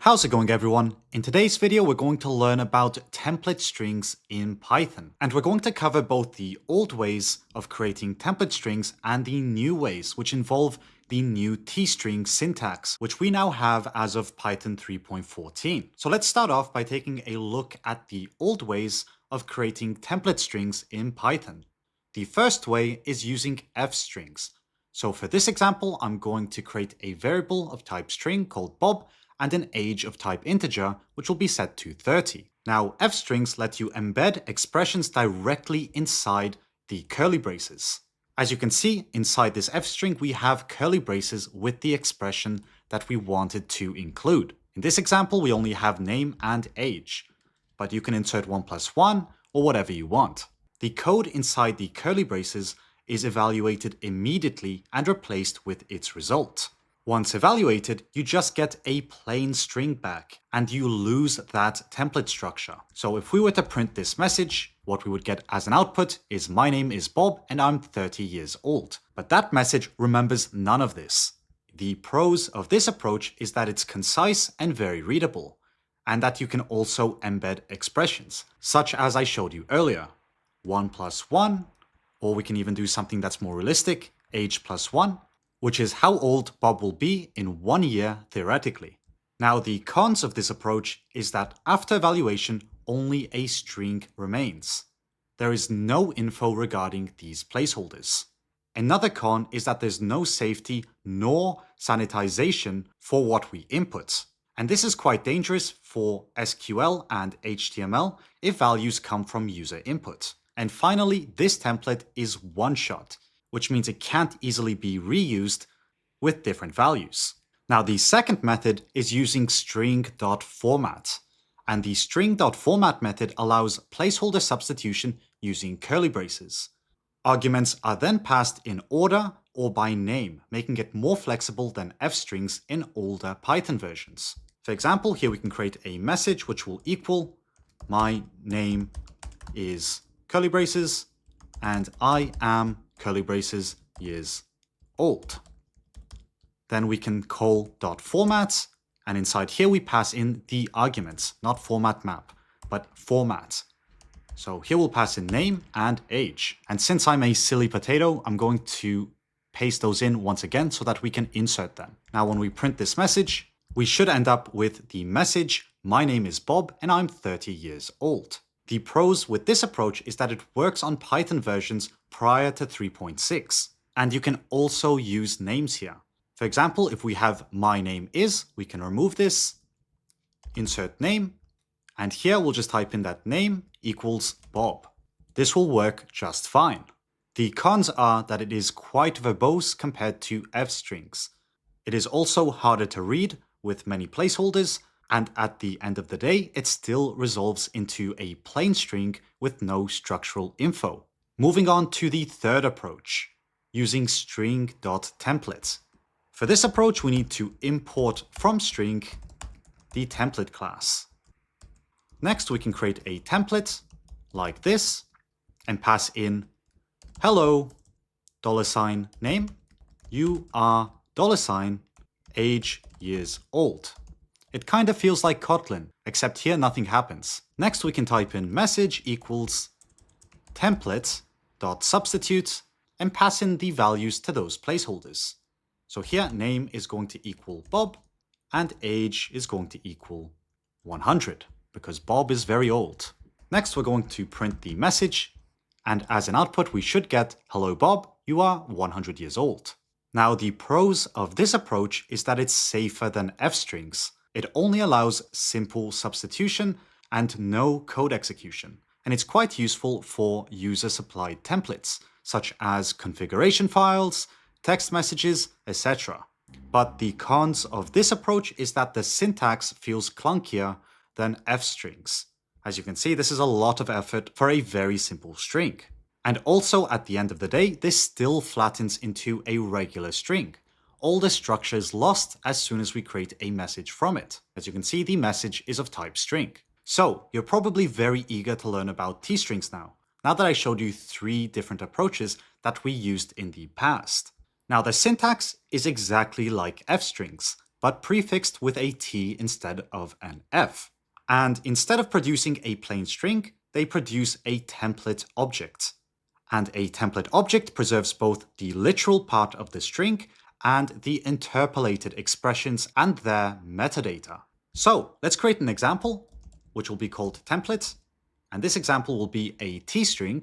How's it going, everyone? In today's video, we're going to learn about template strings in Python. And we're going to cover both the old ways of creating template strings and the new ways, which involve the new t-string syntax, which we now have as of Python 3.14. So let's start off by taking a look at the old ways of creating template strings in Python. The first way is using f-strings. So for this example, I'm going to create a variable of type string called Bob, and an age of type integer, which will be set to 30. Now, f-strings let you embed expressions directly inside the curly braces. As you can see, inside this f-string, we have curly braces with the expression that we wanted to include. In this example, we only have name and age, but you can insert 1 plus 1 or whatever you want. The code inside the curly braces is evaluated immediately and replaced with its result. Once evaluated, you just get a plain string back, and you lose that template structure. So if we were to print this message, what we would get as an output is my name is Bob and I'm 30 years old. But that message remembers none of this. The pros of this approach is that it's concise and very readable, and that you can also embed expressions, such as I showed you earlier. 1 plus 1, or we can even do something that's more realistic, age plus 1, which is how old Bob will be in 1 year theoretically. Now, the cons of this approach is that after evaluation, only a string remains. There is no info regarding these placeholders. Another con is that there's no safety nor sanitization for what we input. And this is quite dangerous for SQL and HTML if values come from user input. And finally, this template is one-shot, which means it can't easily be reused with different values. Now, the second method is using string.format. And the string.format method allows placeholder substitution using curly braces. Arguments are then passed in order or by name, making it more flexible than f-strings in older Python versions. For example, here we can create a message which will equal my name is curly braces and I am curly braces years old. Then we can call .format, and inside here we pass in the arguments, not format map, but format. So here we'll pass in name and age. And since I'm a silly potato, I'm going to paste those in once again so that we can insert them. Now, when we print this message, we should end up with the message, my name is Bob and I'm 30 years old. The pros with this approach is that it works on Python versions prior to 3.6. And you can also use names here. For example, if we have my name is, we can remove this, insert name, and here we'll just type in that name equals Bob. This will work just fine. The cons are that it is quite verbose compared to f-strings. It is also harder to read with many placeholders, and at the end of the day, it still resolves into a plain string with no structural info. Moving on to the third approach, using string.template. For this approach, we need to import from string the template class. Next, we can create a template like this and pass in hello $name, you are $age years old. It kind of feels like Kotlin, except here nothing happens. Next, we can type in message equals template.substitute and pass in the values to those placeholders. So here, name is going to equal Bob and age is going to equal 100 because Bob is very old. Next, we're going to print the message, and as an output, we should get hello Bob, you are 100 years old. Now, the pros of this approach is that it's safer than f-strings. It only allows simple substitution and no code execution, and it's quite useful for user-supplied templates, such as configuration files, text messages, etc. But the cons of this approach is that the syntax feels clunkier than f-strings. As you can see, this is a lot of effort for a very simple string. And also, at the end of the day, this still flattens into a regular string. All the structure is lost as soon as we create a message from it. As you can see, the message is of type string. So, you're probably very eager to learn about t-strings now that I showed you 3 different approaches that we used in the past. Now, the syntax is exactly like f-strings, but prefixed with a T instead of an F. And instead of producing a plain string, they produce a template object. And a template object preserves both the literal part of the string and the interpolated expressions and their metadata. So let's create an example, which will be called template. And this example will be a T string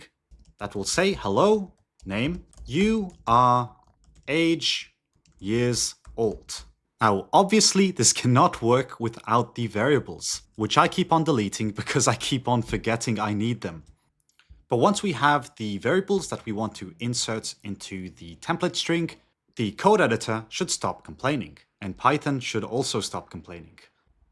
that will say, hello, name, you are age, years old. Now, obviously, this cannot work without the variables, which I keep on deleting because I keep on forgetting I need them. But once we have the variables that we want to insert into the template string, the code editor should stop complaining, and Python should also stop complaining.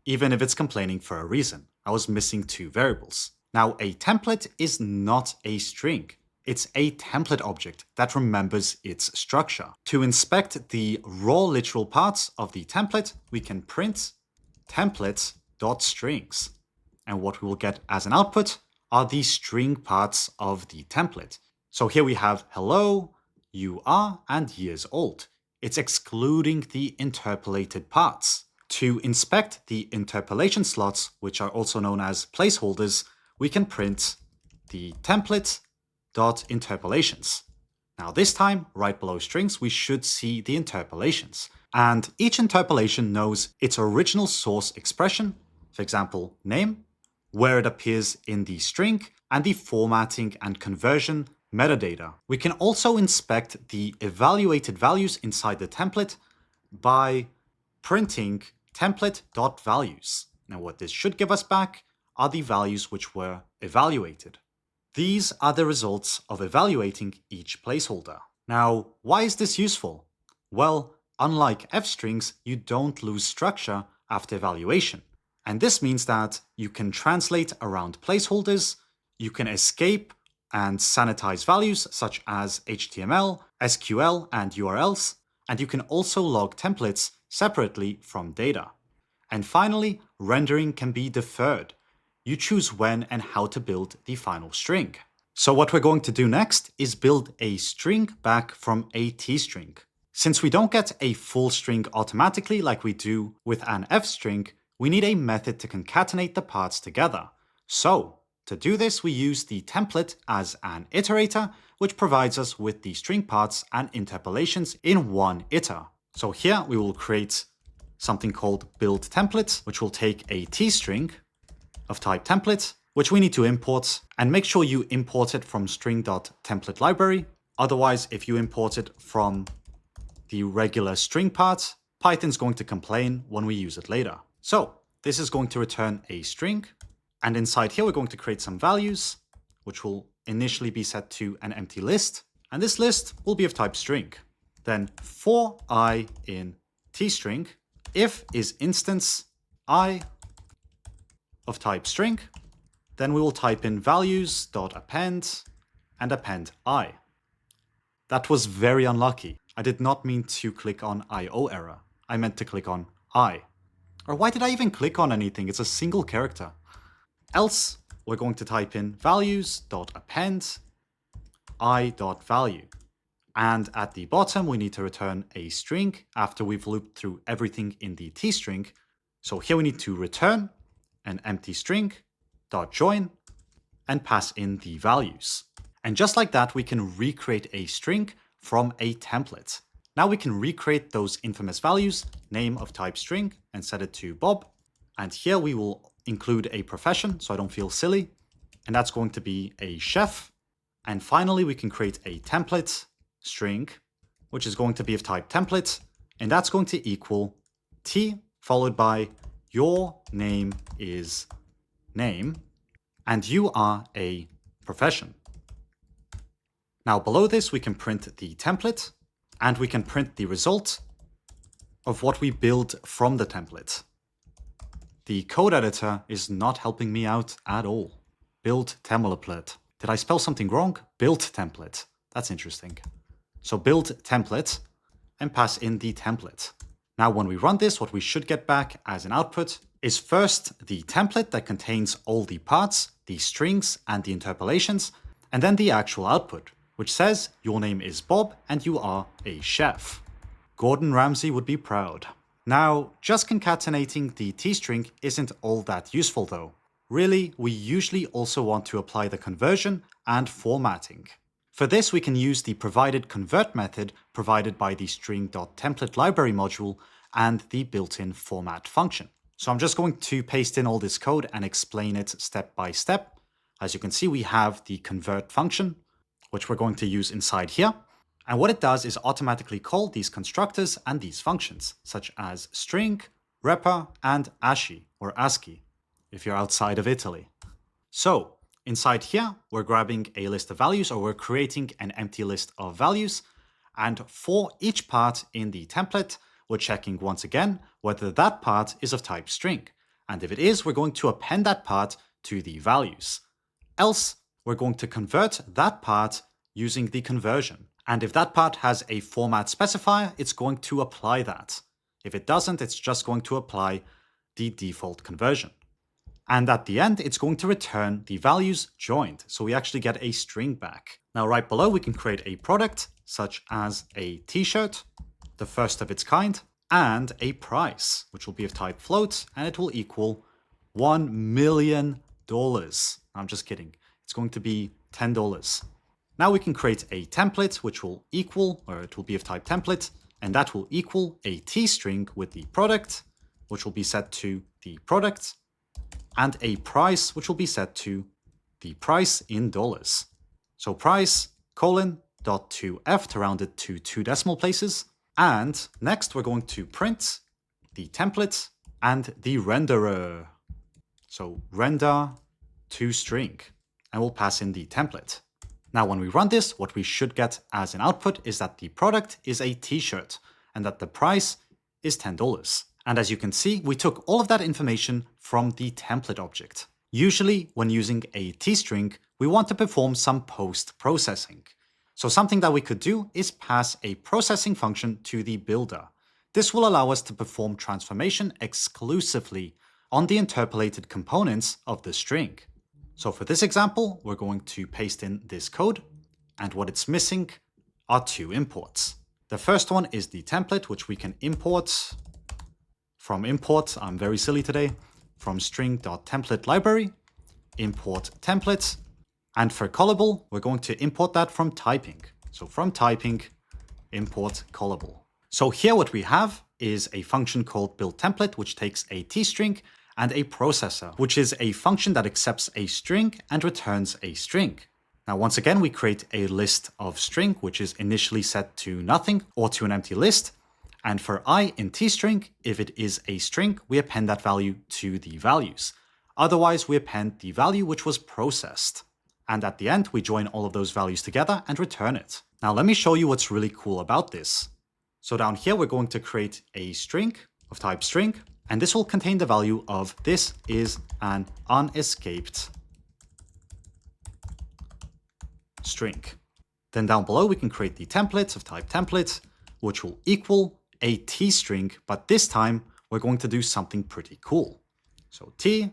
Even if it's complaining for a reason. I was missing 2 variables. Now, a template is not a string. It's a template object that remembers its structure. To inspect the raw literal parts of the template, we can print template.strings. And what we will get as an output are the string parts of the template. So here we have hello, you are, and years old. It's excluding the interpolated parts. To inspect the interpolation slots, which are also known as placeholders, we can print the template.interpolations. Now this time, right below strings, we should see the interpolations. And each interpolation knows its original source expression, for example, name, where it appears in the string, and the formatting and conversion metadata. We can also inspect the evaluated values inside the template by printing template.values. Now what this should give us back are the values which were evaluated. These are the results of evaluating each placeholder. Now, why is this useful? Well, unlike F strings, you don't lose structure after evaluation. And this means that you can translate around placeholders, you can escape and sanitize values such as HTML, SQL, and URLs, and you can also log templates separately from data. And finally, rendering can be deferred. You choose when and how to build the final string. So what we're going to do next is build a string back from a T string. Since we don't get a full string automatically like we do with an F string, we need a method to concatenate the parts together. So to do this, we use the template as an iterator, which provides us with the string parts and interpolations in one iter. So here we will create something called build template, which will take a T string of type template, which we need to import, and make sure you import it from string.template library. Otherwise, if you import it from the regular string part, Python's going to complain when we use it later. So this is going to return a string, and inside here we're going to create some values, which will initially be set to an empty list, and this list will be of type string. Then for I in tstring, if is instance I of type string, then we will type in values.append and append I. That was very unlucky. I did not mean to click on IO error. I meant to click on I. Or why did I even click on anything? It's a single character. Else, we're going to type in values.append I.value. And at the bottom, we need to return a string after we've looped through everything in the T string. So here we need to return an empty string dot join and pass in the values. And just like that, we can recreate a string from a template. Now we can recreate those infamous values, name of type string, and set it to Bob. And here we will include a profession, so I don't feel silly. And that's going to be a chef. And finally, we can create a template string, which is going to be of type template. And that's going to equal T followed by your name is name, and you are a profession. Now below this, we can print the template, and we can print the result of what we build from the template. The code editor is not helping me out at all. Build template. Did I spell something wrong? Build template. That's interesting. So build template and pass in the template. Now, when we run this, what we should get back as an output is first the template that contains all the parts, the strings, and the interpolations, and then the actual output, which says your name is Bob and you are a chef. Gordon Ramsay would be proud. Now, just concatenating the t-string isn't all that useful though. Really, we usually also want to apply the conversion and formatting. For this, we can use the provided convert method provided by the string.template library module and the built-in format function. So I'm just going to paste in all this code and explain it step by step. As you can see, we have the convert function, which we're going to use inside here. And what it does is automatically call these constructors and these functions, such as string, repr, and ASCII, if you're outside of Italy. So inside here, we're grabbing a list of values, or we're creating an empty list of values. And for each part in the template, we're checking once again whether that part is of type string. And if it is, we're going to append that part to the values. Else, we're going to convert that part using the conversion. And if that part has a format specifier, it's going to apply that. If it doesn't, it's just going to apply the default conversion. And at the end, it's going to return the values joined. So we actually get a string back. Now, right below, we can create a product, such as a t-shirt, the first of its kind, and a price, which will be of type float, and it will equal $1 million. I'm just kidding. It's going to be $10. Now we can create a template, which will equal, or it will be of type template, and that will equal a t-string with the product, which will be set to the product, and a price, which will be set to the price in dollars. So price, $.2f to round it to 2 decimal places. And next we're going to print the template and the renderer. So render to string, and we'll pass in the template. Now, when we run this, what we should get as an output is that the product is a t-shirt and that the price is $10. And as you can see, we took all of that information from the template object. Usually, when using a t-string, we want to perform some post-processing. So something that we could do is pass a processing function to the builder. This will allow us to perform transformation exclusively on the interpolated components of the string. So for this example, we're going to paste in this code, and what it's missing are 2 imports. The first one is the template, which we can import from import, I'm very silly today, from string.template library, import template, and for callable, we're going to import that from typing. So from typing, import callable. So here what we have is a function called buildTemplate, which takes a t-string, and a processor, which is a function that accepts a string and returns a string. Now, once again, we create a list of string, which is initially set to nothing or to an empty list. And for I in t-string, if it is a string, we append that value to the values. Otherwise, we append the value which was processed. And at the end, we join all of those values together and return it. Now, let me show you what's really cool about this. So down here, we're going to create a string of type string, and this will contain the value of this is an unescaped string. Then down below, we can create the template of type template, which will equal a t-string, but this time we're going to do something pretty cool. So t,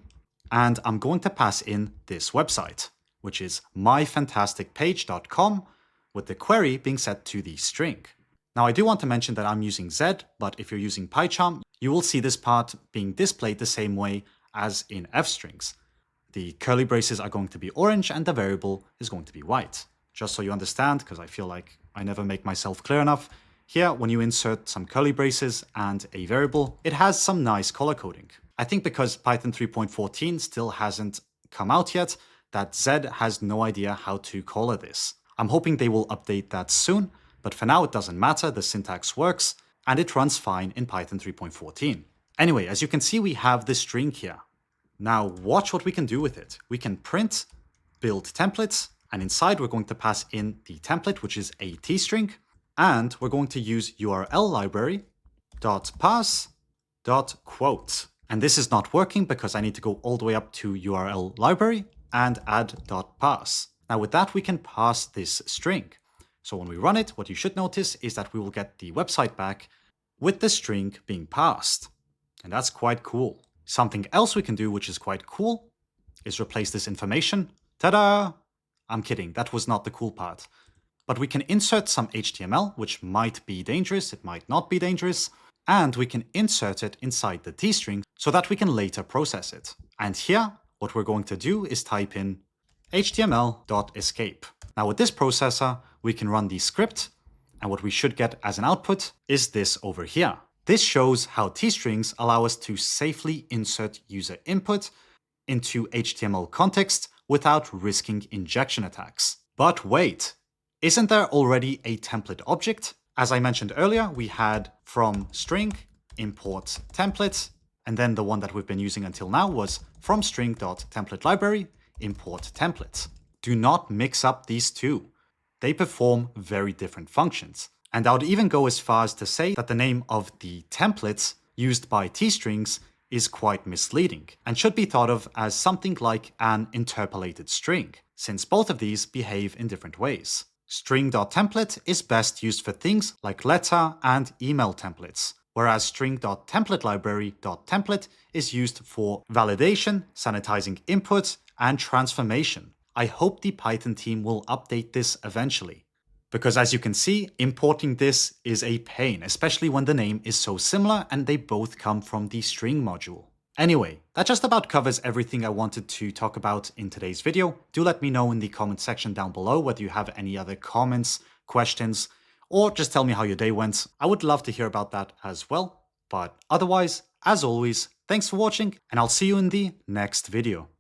and I'm going to pass in this website, which is myfantasticpage.com, with the query being set to the string. Now, I do want to mention that I'm using Z, but if you're using PyCharm, you will see this part being displayed the same way as in f-strings. The curly braces are going to be orange and the variable is going to be white. Just so you understand, because I feel like I never make myself clear enough, here when you insert some curly braces and a variable, it has some nice color coding. I think because Python 3.14 still hasn't come out yet, that Z has no idea how to color this. I'm hoping they will update that soon, but for now it doesn't matter, the syntax works, and it runs fine in Python 3.14. Anyway, as you can see, we have this string here. Now watch what we can do with it. We can print build templates, and inside we're going to pass in the template, which is a t-string, and we're going to use URL library .parse.quote. And this is not working because I need to go all the way up to URL library and add .parse. Now with that, we can parse this string. So when we run it, what you should notice is that we will get the website back with the string being parsed. And that's quite cool. Something else we can do, which is quite cool, is replace this information. Ta-da! I'm kidding, that was not the cool part. But we can insert some HTML, which might be dangerous, it might not be dangerous. and we can insert it inside the t-string so that we can later process it. And here, what we're going to do is type in html.escape. Now with this processor, we can run the script, and what we should get as an output is this over here. This shows how t-strings allow us to safely insert user input into HTML context without risking injection attacks. But wait, isn't there already a template object? As I mentioned earlier, we had from string import template, and then the one that we've been using until now was from string.template_library import template. Do not mix up these two. They perform very different functions. And I would even go as far as to say that the name of the templates used by t-strings is quite misleading and should be thought of as something like an interpolated string, since both of these behave in different ways. String.template is best used for things like letter and email templates, whereas string.template_library.template is used for validation, sanitizing input, and transformation. I hope the Python team will update this eventually, because as you can see, importing this is a pain, especially when the name is so similar and they both come from the string module. Anyway, that just about covers everything I wanted to talk about in today's video. Do let me know in the comment section down below whether you have any other comments, questions, or just tell me how your day went. I would love to hear about that as well. But otherwise, as always, thanks for watching, and I'll see you in the next video.